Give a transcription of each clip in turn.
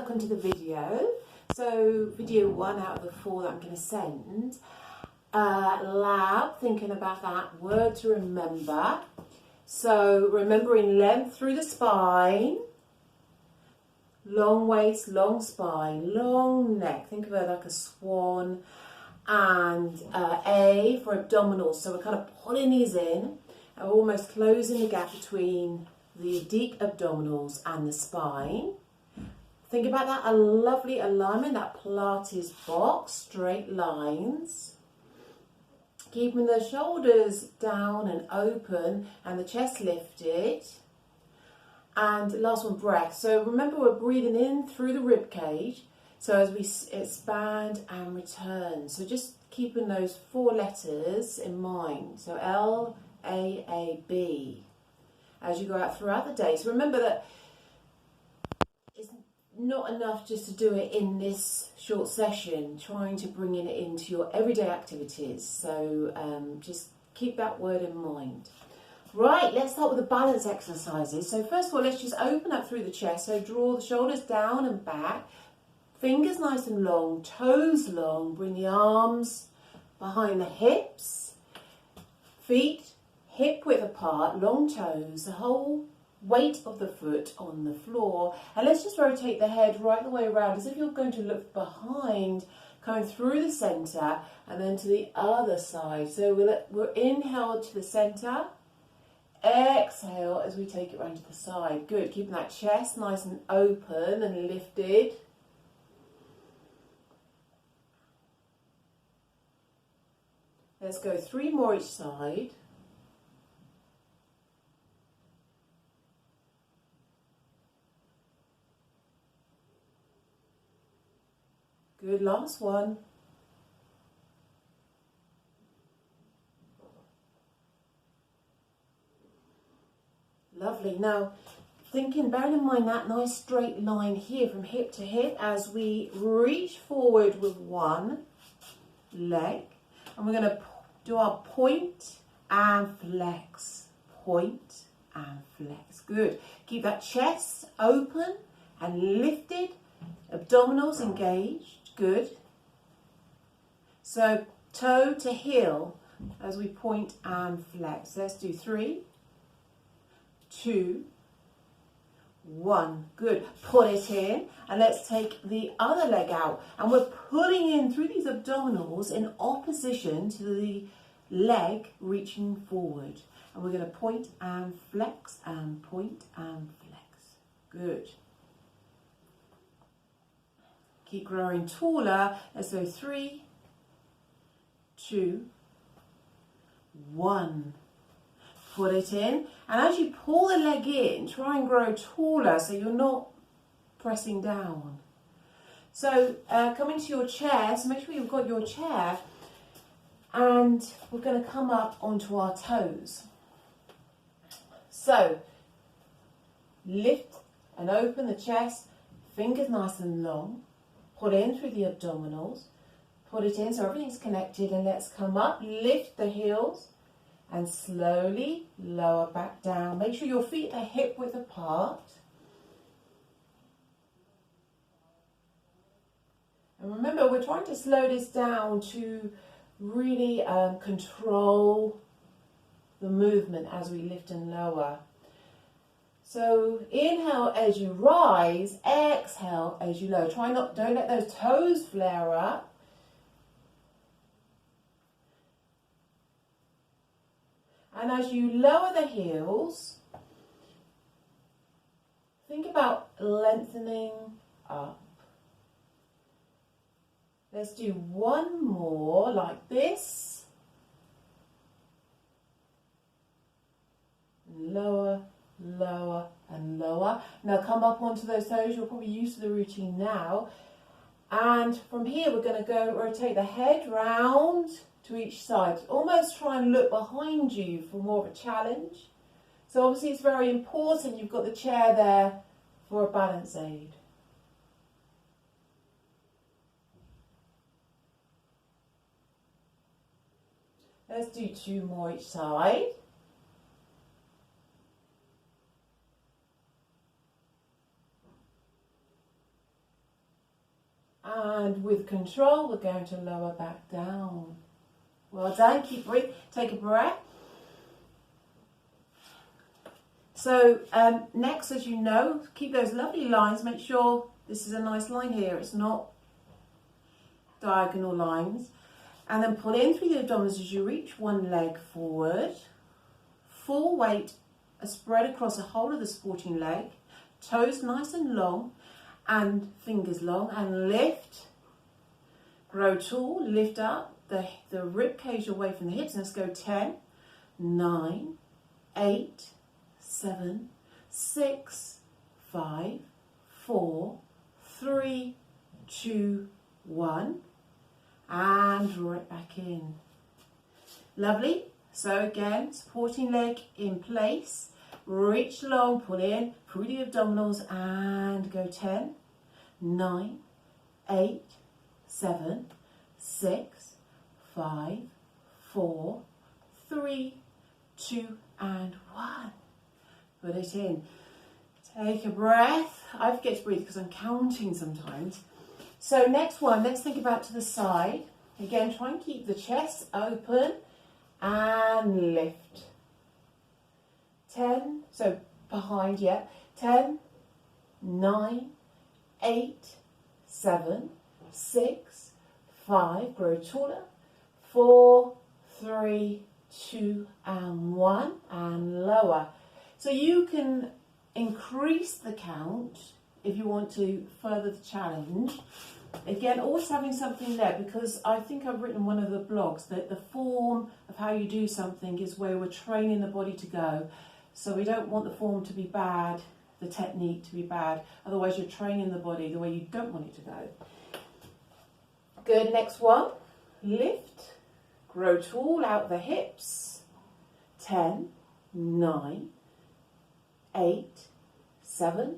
welcome to the video. So video 1 out of the 4 that I'm going to send. Lab, thinking about that word to remember. So remembering length through the spine, long waist, long spine, long neck. Think of it like a swan. And A for abdominals. So we're kind of pulling these in and we're almost closing the gap between the deep abdominals and the spine. Think about that, a lovely alignment, that Pilates box, straight lines. Keeping the shoulders down and open and the chest lifted. And last one, breath. So remember, we're breathing in through the rib cage. So as we expand and return. So just keeping those 4 letters in mind. So L, A, B. As you go out throughout the day. So remember that it's not enough just to do it in this short session, trying to bring it into your everyday activities. So just keep that word in mind. Right, let's start with the balance exercises. So first of all, let's just open up through the chest. So draw the shoulders down and back, fingers nice and long, toes long, bring the arms behind the hips, feet hip width apart, long toes, the whole weight of the foot on the floor. And let's just rotate the head right the way around as if you're going to look behind, coming through the centre and then to the other side. So we're inhale to the centre, exhale as we take it round to the side. Good, keeping that chest nice and open and lifted. Let's go 3 more each side. Good, last one. Lovely. Now, bearing in mind that nice straight line here from hip to hip as we reach forward with one leg. And we're going to do our point and flex. Point and flex. Good. Keep that chest open and lifted. Abdominals engaged. Good. So toe to heel as we point and flex. Let's do 3, 2, 1. Good. Put it in and let's take the other leg out. And we're pulling in through these abdominals in opposition to the leg reaching forward. And we're going to point and flex and point and flex. Good. Keep growing taller. Let's go 3, 2, 1. Put it in. And as you pull the leg in, try and grow taller so you're not pressing down. So coming to your chair, so make sure you've got your chair. And we're going to come up onto our toes. So lift and open the chest, fingers nice and long. Put in through the abdominals, put it in so everything's connected, and let's come up, lift the heels and slowly lower back down. Make sure your feet are hip width apart. And remember, we're trying to slow this down to really control the movement as we lift and lower. So inhale as you rise, exhale as you lower. Don't let those toes flare up. And as you lower the heels, think about lengthening up. Let's do 1 more like this. Lower, lower and lower. Now come up onto those toes. You're probably used to the routine now. And from here we're going to go rotate the head round to each side. Almost try and look behind you for more of a challenge. So obviously it's very important you've got the chair there for a balance aid. Let's do 2 more each side. And with control, we're going to lower back down. Well done, keep breathing, take a breath. So next, as you know, keep those lovely lines. Make sure this is a nice line here. It's not diagonal lines. And then pull in through the abdominals as you reach one leg forward. Full weight spread across the whole of the supporting leg. Toes nice and long and fingers long. And lift. Grow tall. Lift up the rib cage away from the hips. And let's go 10, 9, 8, 7, 6, 5, 4, 3, 2, 1, and right back in. Lovely. So again, supporting leg in place, reach long, pull in through the abdominals and go 10, 9, 8, 7, 6, 5, 4, 3, 2, and 1. Put it in. Take a breath. I forget to breathe because I'm counting sometimes. So next one, let's think about to the side. Again, try and keep the chest open and lift. 10, so behind, yeah. 10, 9, 8, 7, 6, 5, grow taller. 4, 3, 2, and 1, and lower. So you can increase the count if you want to further the challenge. Again, always having something there, because I think I've written in one of the blogs that the form of how you do something is where we're training the body to go. So we don't want the form to be bad, the technique to be bad. Otherwise you're training the body the way you don't want it to go. Good, next one. Lift, grow tall out the hips. 10, 9, 8, 7,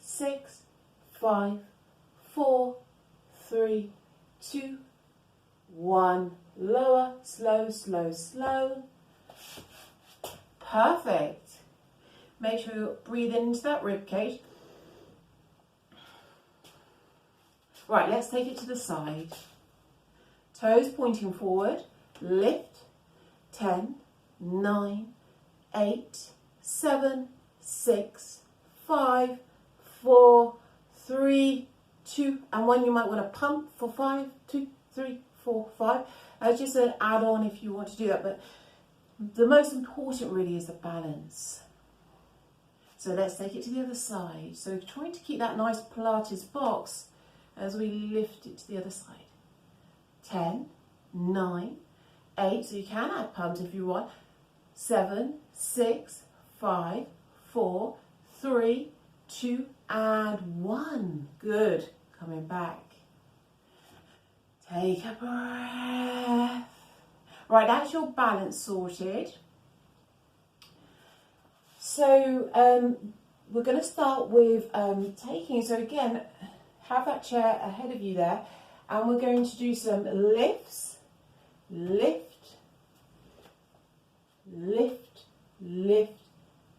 6, 5, 4, 3, 2, 1. Lower, slow, slow, slow. Perfect. Make sure you breathe into that rib cage. Right, let's take it to the side. Toes pointing forward. Lift. 10, 9, 8, 7, 6, 5, 4, 3, 2, and 1. You might want to pump for 5, 2, 3, 4, 5. Just an add-on if you want to do that, but the most important really is the balance. So let's take it to the other side. So trying to keep that nice Pilates box as we lift it to the other side. 10, 9, 8, so you can add pumps if you want. 7, 6, 5, 4, 3, 2, and 1. Good. Coming back. Take a breath. Right, that's your balance sorted. So we're going to start with taking. So again, have that chair ahead of you there, and we're going to do some lifts. Lift, lift, lift,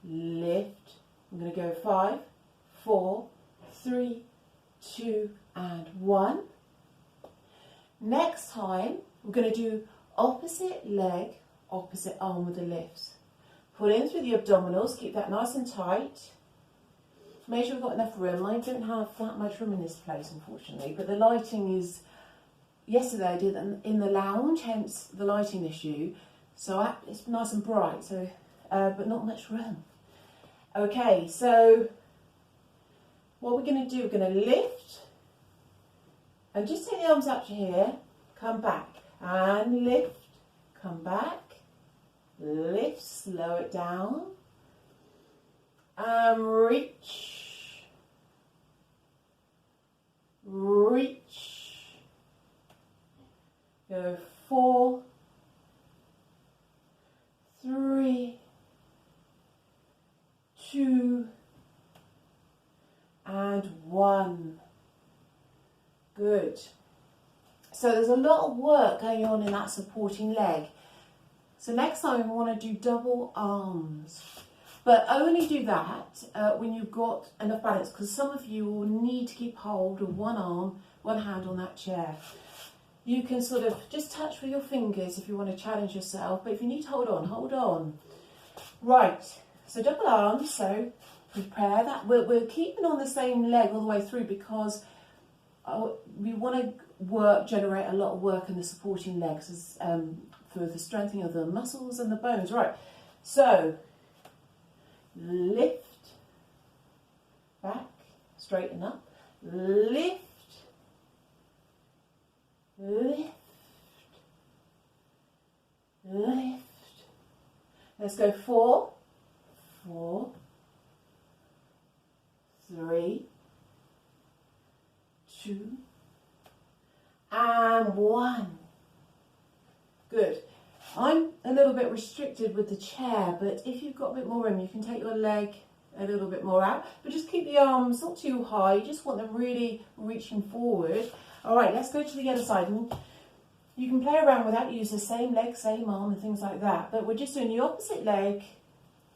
lift. I'm going to go 5, 4, 3, 2, and 1. Next time, we're going to do opposite leg, opposite arm with the lifts. Pull in through the abdominals, keep that nice and tight. Make sure we've got enough room. I don't have that much room in this place, unfortunately, but the lighting is, yesterday I did in the lounge, hence the lighting issue. So it's nice and bright, so but not much room. Okay, so what we're going to do, we're going to lift, and just take the arms up to here, come back, and lift, come back, lift, slow it down, reach, reach, go 4, 3, 2, and 1. Good. So there's a lot of work going on in that supporting leg. So next time we want to do double arms. But only do that when you've got enough balance, because some of you will need to keep hold of one arm, one hand on that chair. You can sort of just touch with your fingers if you want to challenge yourself, but if you need to hold on, hold on. Right, so double arms, so prepare that. We're keeping on the same leg all the way through because we want to generate a lot of work in the supporting legs for the strengthening of the muscles and the bones. Right, so lift, back, straighten up, lift, lift, lift. Let's go 4, 4, 3, 2, and 1. Good. I'm a little bit restricted with the chair, but if you've got a bit more room, you can take your leg a little bit more out, but just keep the arms not too high. You just want them really reaching forward. All right, let's go to the other side. And you can play around with that, use the same leg, same arm, and things like that. But we're just doing the opposite leg.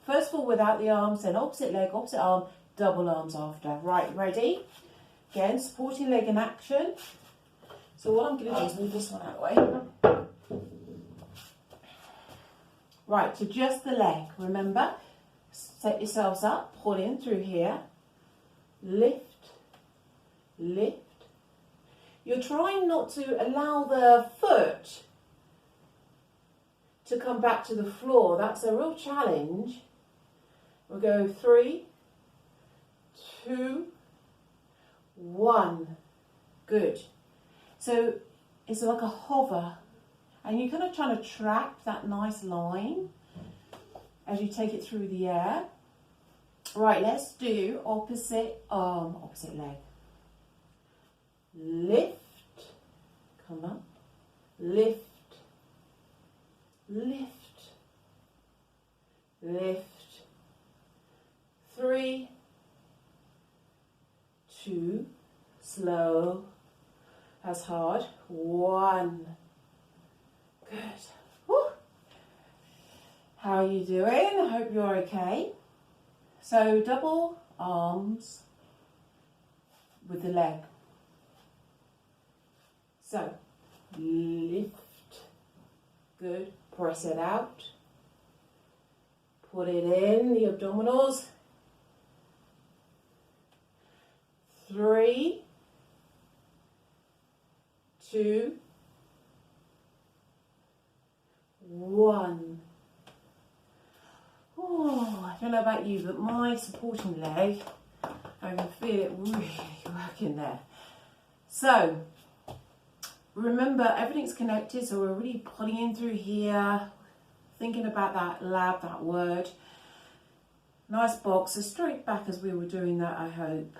First of all, without the arms, then opposite leg, opposite arm, double arms after. Right, ready? Again, supporting leg in action. So what I'm going to do is move this one out of the way. Right, so just the leg. Remember, set yourselves up, pull in through here, lift, lift. You're trying not to allow the foot to come back to the floor. That's a real challenge. We'll go 3, 2, 1. Good. So it's like a hover. And you're kind of trying to track that nice line as you take it through the air. Right, let's do opposite arm, opposite leg. Lift, come up, lift, lift, lift. 3, 2, slow, that's hard, 1. Good. Woo. How are you doing? I hope you're okay. So double arms with the leg. So lift. Good. Press it out. Put it in the abdominals. 3, 2, 1. Oh, I don't know about you, but my supporting leg, I can feel it really working there. So, remember, everything's connected, so we're really pulling in through here, thinking about that lab, that word. Nice box, a straight back as we were doing that, I hope.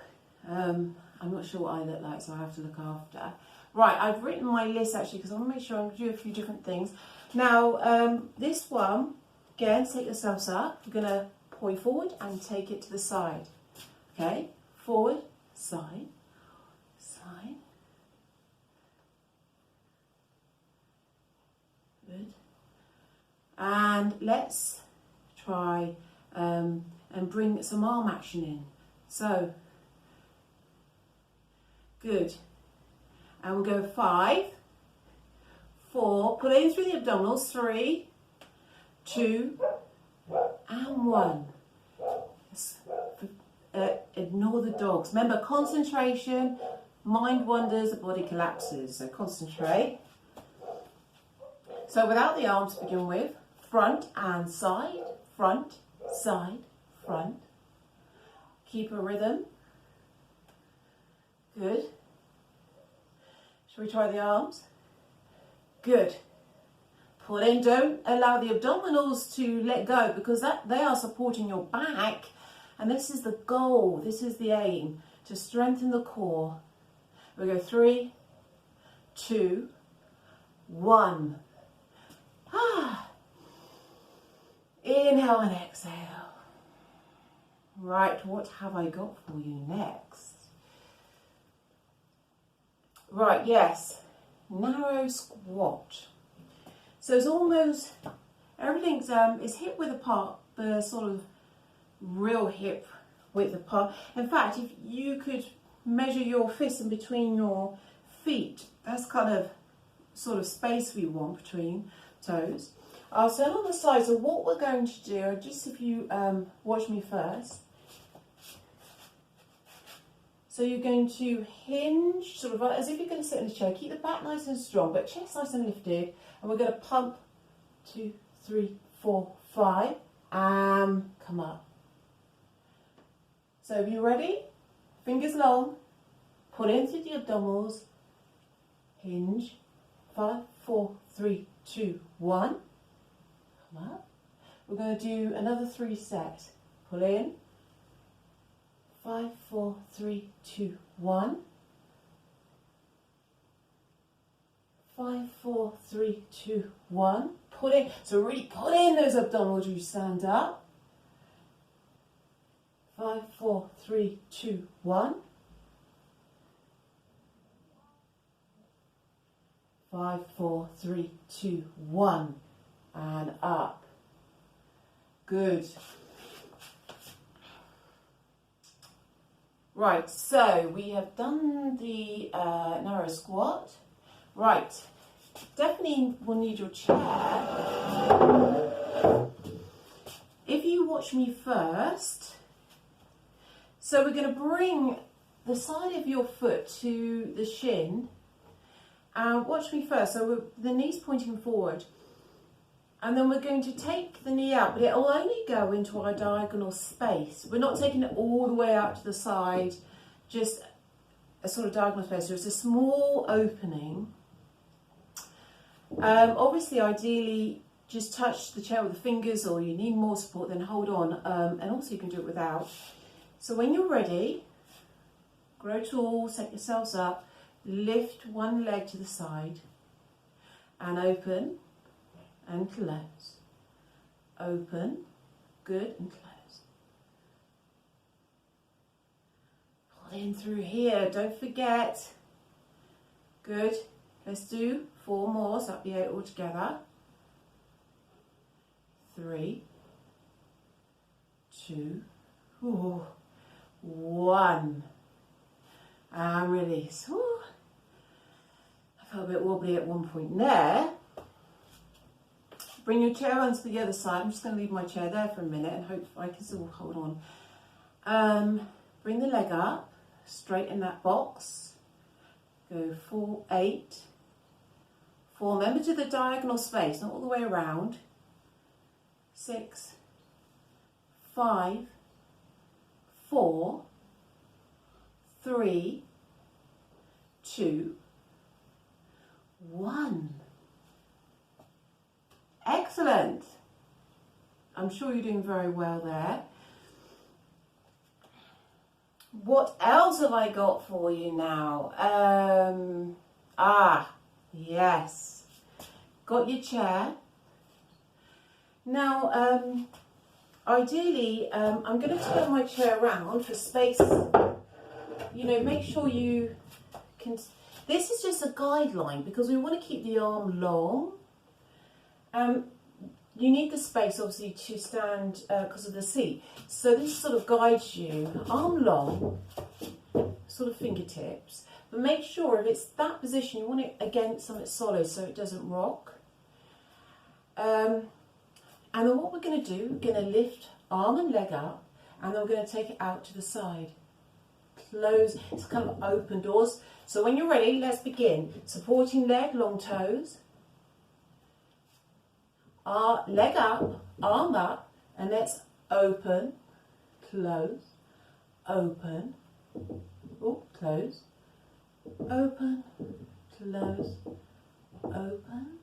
I'm not sure what I look like, so I have to look after. Right, I've written my list actually because I want to make sure I'm going to do a few different things. Now, this one, again, set yourselves up. You're going to point forward and take it to the side. Okay, forward, side, side. Good. And let's try and bring some arm action in. So, good. And we'll go 5, 4, pull in through the abdominals, 3, 2, and 1. Ignore the dogs. Remember, concentration, mind wanders, the body collapses. So concentrate. So without the arms to begin with, front and side, front, side, front. Keep a rhythm. Good. Shall we try the arms? Good. Pull in, don't allow the abdominals to let go because they are supporting your back, and this is the goal, this is the aim, to strengthen the core. We go 3, 2, 1. Inhale and exhale. Right, what have I got for you next? Right, yes, narrow squat. So it's almost, everything's is hip width apart, the sort of real hip width apart. In fact, if you could measure your fists in between your feet, that's kind of sort of space we want between toes. I'll stand on the side. So what we're going to do, just if you watch me first. So you're going to hinge, sort of as if you're going to sit in a chair. Keep the back nice and strong, but chest nice and lifted. And we're going to pump 2, 3, 4, 5, and come up. So if you're ready, fingers long, pull in through the abdominals, hinge, 5, 4, 3, 2, 1. Come up. We're going to do another 3 sets. Pull in. 5, 4, 3, 2, 1. 5, 4, 3, 2, 1. Pull in. So really pull in those abdominals as you stand up. 5, 4, 3, 2, 1. 5, 4, 3, 2, 1. And up. Good. Right, so we have done the narrow squat. Right, definitely will need your chair. If you watch me first, so we're going to bring the side of your foot to the shin, and watch me first. So the knee's pointing forward, and then we're going to take the knee out, but it will only go into our diagonal space. We're not taking it all the way out to the side, just a sort of diagonal space. So it's a small opening. Obviously, ideally, just touch the chair with the fingers, or you need more support, then hold on. And also you can do it without. So when you're ready, grow tall, set yourselves up, lift one leg to the side, and open. And close. Open. Good. And close. Pull in through here. Don't forget. Good. Let's do 4 more. So that'll be 8 altogether. 3, 2, 1. And release. Ooh. I felt a bit wobbly at one point there. Bring your chair onto the other side. I'm just going to leave my chair there for a minute and hope I can still hold on. Bring the leg up, straighten that box. Go 4, 8, 4. Remember to the diagonal space, not all the way around. 6, 5, 4, 3, 2, 1. Excellent. I'm sure you're doing very well there. What else have I got for you now? Yes. Got your chair. Now, ideally, I'm going to turn my chair around for space. You know, make sure you can... This is just a guideline because we want to keep the arm long. You need the space, obviously, to stand because of the seat. So this sort of guides you, arm long, sort of fingertips. But make sure if it's that position, you want it against something solid so it doesn't rock. And then what we're going to do, we're going to lift arm and leg up, and then we're going to take it out to the side. Close, it's kind of open doors. So when you're ready, let's begin. Supporting leg, long toes. Leg up, arm up, and let's open, close, open, close, open, close, open,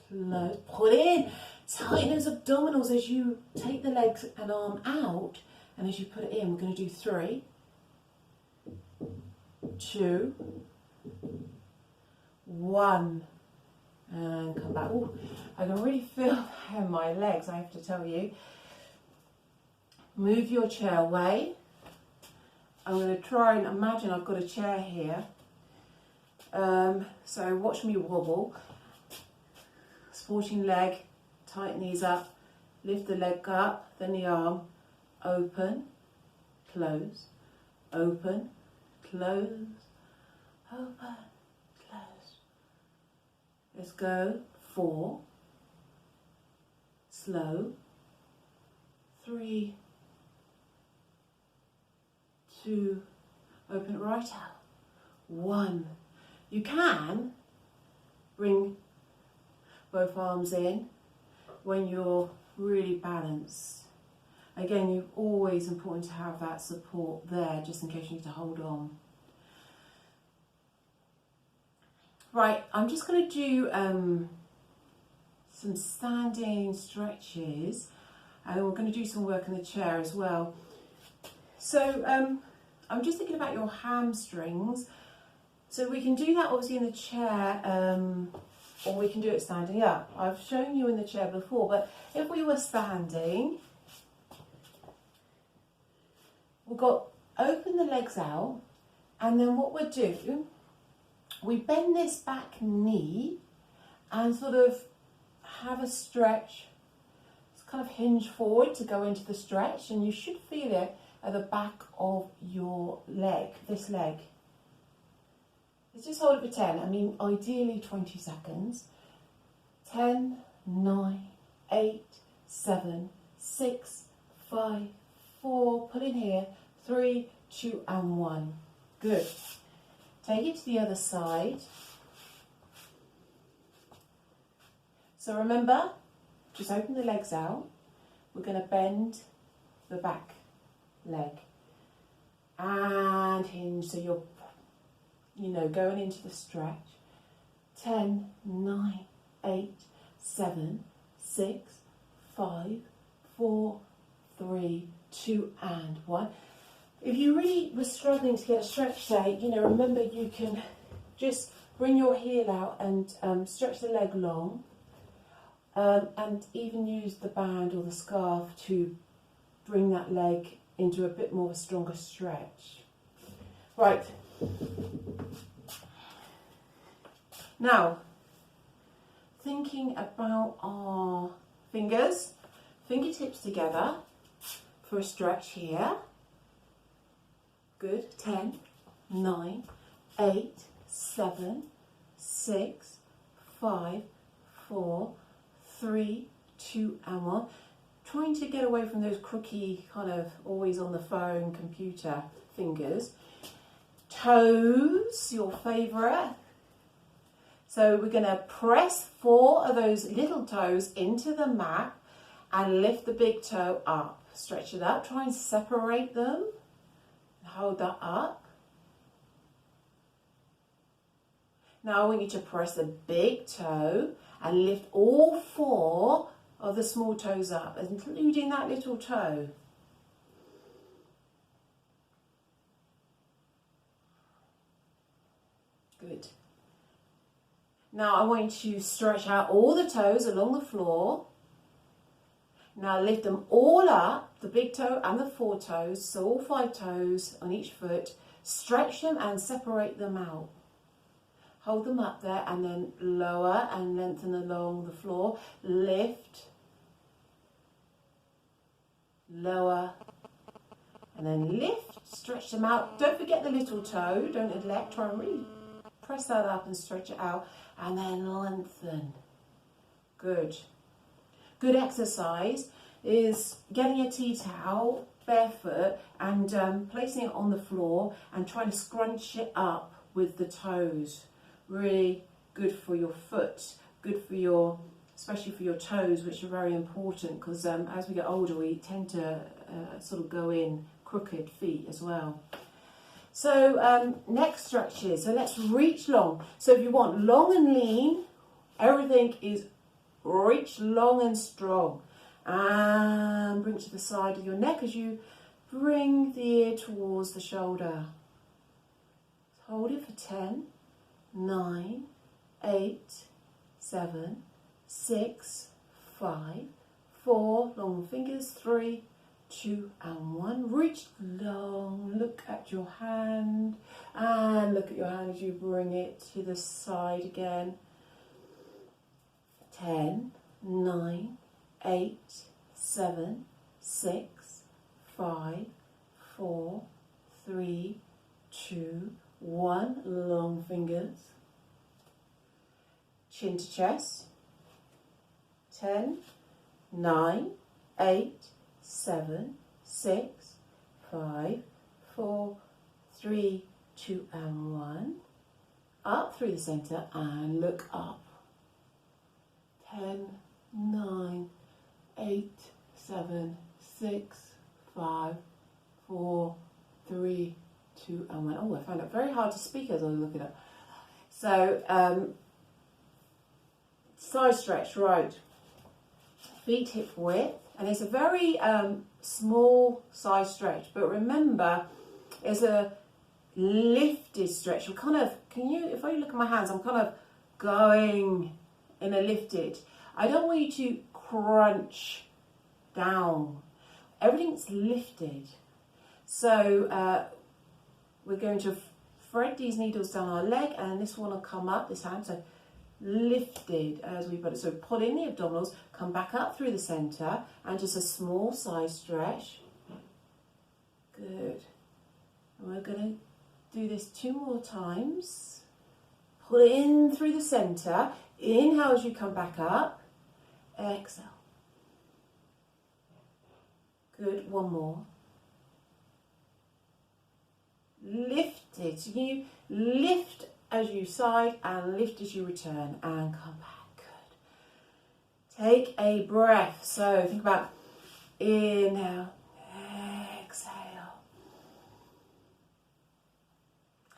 close. Pull in, tighten those abdominals as you take the legs and arm out, and as you put it in, we're going to do 3, 2, 1. And come back. Ooh, I can really feel in my legs, I have to tell you. Move your chair away. I'm going to try and imagine I've got a chair here. So watch me wobble. Supporting leg, tighten these up, lift the leg up, then the arm, open, close, open, close, open, close. Let's go. 4, slow, 3, 2, open it right out, 1. You can bring both arms in when you're really balanced. Again, always important to have that support there, just in case you need to hold on. Right, I'm just going to do some standing stretches, and we're going to do some work in the chair as well. So I'm just thinking about your hamstrings. So we can do that obviously in the chair, or we can do it standing up. I've shown you in the chair before, but if we were standing, we've got open the legs out, and then what we'll do, we bend this back knee and sort of have a stretch. It's kind of hinge forward to go into the stretch, and you should feel it at the back of your leg, this leg. Let's just hold it for 10. I mean, ideally 20 seconds. 10, 9, 8, 7, 6, 5, 4, put in here, 3, 2, and 1. Good. Take it to the other side. So remember, just open the legs out. We're going to bend the back leg and hinge, so you're going into the stretch. 10, 9, 8, 7, 6, 5, 4, 3, 2, and 1. If you really were struggling to get a stretch there, remember you can just bring your heel out and stretch the leg long, and even use the band or the scarf to bring that leg into a bit more of a stronger stretch. Right. Now, thinking about our fingers, fingertips together for a stretch here. Good. 10, 9, 8, 7, 6, 5, 4, 3, 2, and 1. Trying to get away from those crooky, kind of always on the phone, computer fingers. Toes, your favourite. So we're going to press 4 of those little toes into the mat and lift the big toe up. Stretch it up, try and separate them. Hold that up. Now I want you to press the big toe and lift all 4 of the small toes up, including that little toe. Good. Now I want you to stretch out all the toes along the floor. Now lift them all up, the big toe and the 4 toes, so all 5 toes on each foot. Stretch them and separate them out. Hold them up there and then lower and lengthen along the floor. Lift, lower, and then lift, stretch them out. Don't forget the little toe, don't neglect, try and really press that up and stretch it out, and then lengthen. Good. Good exercise is getting a tea towel barefoot and placing it on the floor and trying to scrunch it up with the toes. Really good for your foot, good for your, especially for your toes, which are very important because as we get older we tend to sort of go in crooked feet as well. So next stretches, so let's reach long. So if you want long and lean, everything is reach long and strong, and bring to the side of your neck as you bring the ear towards the shoulder. Hold it for 10, 9, 8, 7, 6, 5, 4, long fingers, 3, 2, and 1. Reach long, look at your hand, and look at your hand as you bring it to the side again. 10, 9, 8, 7, 6, 5, 4, 3, 2, 1. Long fingers. Chin to chest. 10, 9, 8, 7, 6, 5, 4, 3, 2, and 1. Up through the center and look up. 10, 9, 8, 7, 6, 5, 4, 3, 2, and 1. Oh, I found it very hard to speak as I was looking up. So, side stretch, right. Feet hip width, and it's a very small side stretch, but remember it's a lifted stretch. You're kind of, if I look at my hands, I'm kind of going in a lifted. I don't want you to crunch down. Everything's lifted. So we're going to thread these needles down our leg, and this one will come up, this hand, so lifted as we put it. So pull in the abdominals, come back up through the center, and just a small side stretch. Good. And we're going to do this 2 more times. Pull in through the center. Inhale as you come back up. Exhale. Good. 1 more. Lifted. So you lift as you side and lift as you return and come back. Good. Take a breath. So think about inhale, exhale,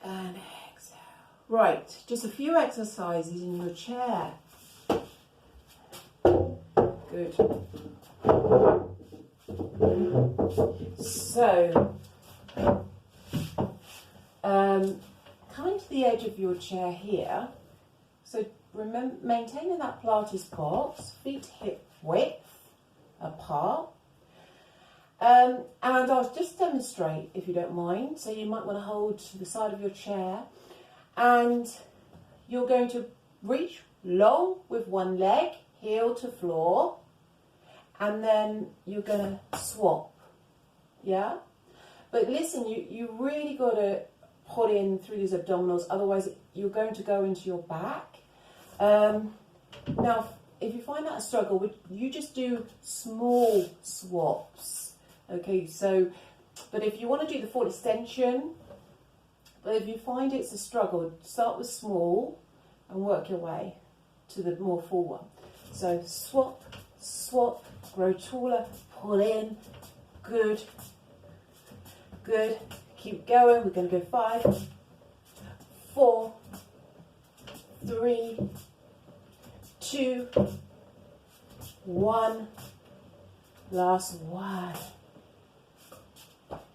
and exhale. Right, just a few exercises in your chair. Good. So, coming to the edge of your chair here, so remember maintaining that Pilates pose, feet hip width apart, and I'll just demonstrate if you don't mind. So you might want to hold to the side of your chair, and you're going to reach long with one leg, heel to floor, and then you're going to swap, yeah? But listen, you really got to put in through these abdominals, otherwise you're going to go into your back. Now, if you find that a struggle, you just do small swaps, okay? So, but if you want to do the full extension, but if you find it's a struggle, start with small and work your way to the more full one. So swap, swap, grow taller, pull in, good, good. Keep going. We're going to go 5, 4, 3, 2, 1. Last one.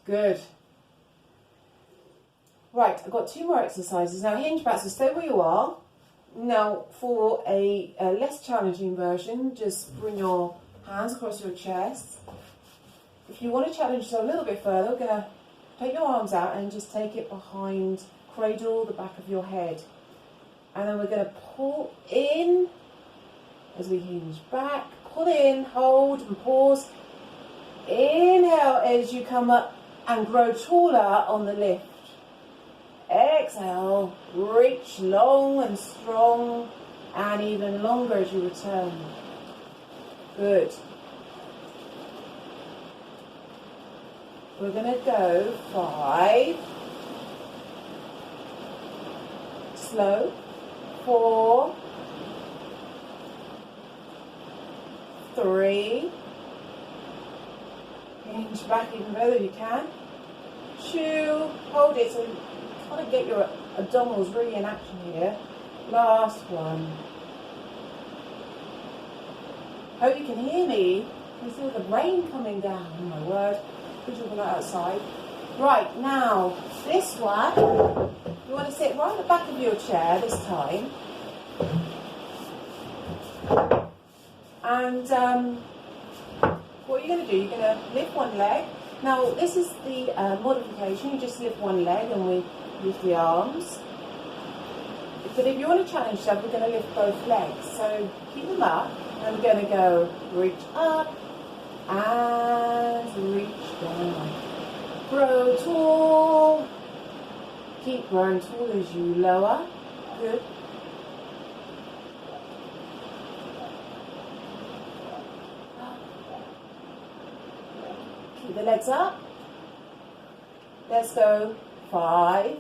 Good. Right, I've got 2 more exercises. Now hinge back, so stay where you are. Now for a less challenging version, just bring your hands across your chest. If you want to challenge yourself a little bit further, we're going to take your arms out and just take it behind, cradle the back of your head. And then we're going to pull in as we hinge back. Pull in, hold and pause. Inhale as you come up and grow taller on the lift. Exhale, reach long and strong and even longer as you return. Good. We're going to go 5, slow, 4, 3, hinge back even further if you can, 2, hold it so you kind of get your abdominals really in action here, last one. Hope you can hear me. You see the rain coming down, oh my word. Outside. Right, now this one, you want to sit right at the back of your chair this time, and what you're going to do, you're going to lift one leg. Now this is the modification, you just lift one leg and we lift the arms, but if you want to challenge yourself, we're going to lift both legs, so keep them up and we're going to go reach up and reach down. Grow tall. Keep growing tall as you lower. Good. Keep the legs up. Let's go. 5.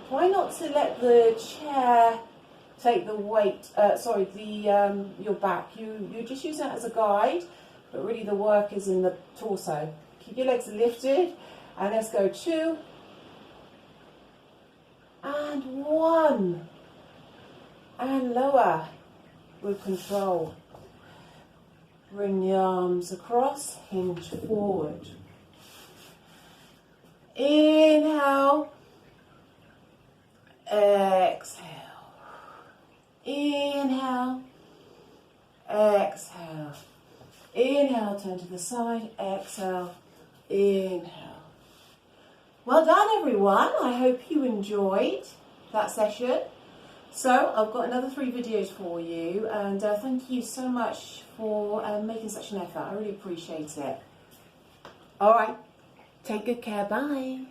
Try not to let the chair take the weight, your back. You just use that as a guide, but really the work is in the torso. Keep your legs lifted, and let's go 2, and 1, and lower with control. Bring the arms across, hinge forward. Inhale, exhale. Inhale, exhale. Inhale, turn to the side, exhale, inhale. Well done, everyone. I hope you enjoyed that session. So I've got another 3 videos for you, and thank you so much for making such an effort. I really appreciate it. All right, take good care. Bye.